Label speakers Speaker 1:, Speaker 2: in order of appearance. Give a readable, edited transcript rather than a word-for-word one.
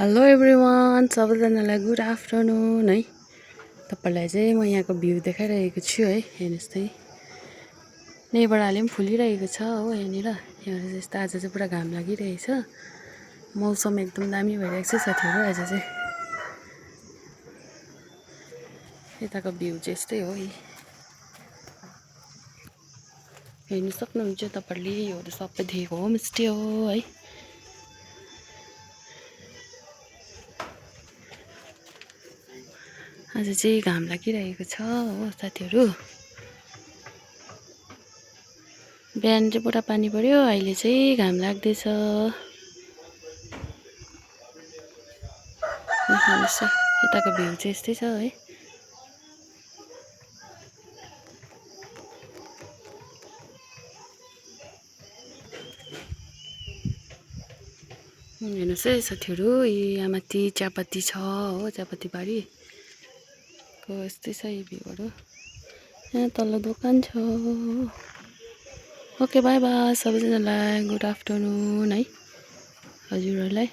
Speaker 1: Hello everyone, सबैजनालाई good afternoon है। तपाईलाई चाहिँ म यहाँको भ्यू देखाइरहेको छु है। हेर्नुस् त, नेबडाले पनि फुलिरहेको छ हो यहाँनिर। यहाँ यस्तो आज चाहिँ पुरा घाम लागिरहेछ, मौसम एकदम दामी भइरहेको छ साथीहरु। आज चाहिँ यताको भ्यू चाहिँ यस्तै हो। हेर्नु सक्नुहुन्छ तपाईले, योहरू सबै देखेको होमस्टे हो है। आज चाहिँ घाम लागिरहेको छ हो साथीहरु। बिहान चाहिँ पुरा पानी पर्यो, अहिले चाहिँ घाम लाग्दैछ। हेर्नुस् यताको भ्यू चाहिँ यस्तै छ है। हेर्नुस् है साथीहरु, यहाँ माथि चियापत्ती छ हो, चियापत्ती बारी को यस्तै छ यो भ्यूहरु। यहाँ तल दोकान छ। ओके बाई बाई सबैजनालाई, गुड आफ्टरनुन है हजुरहरुलाई।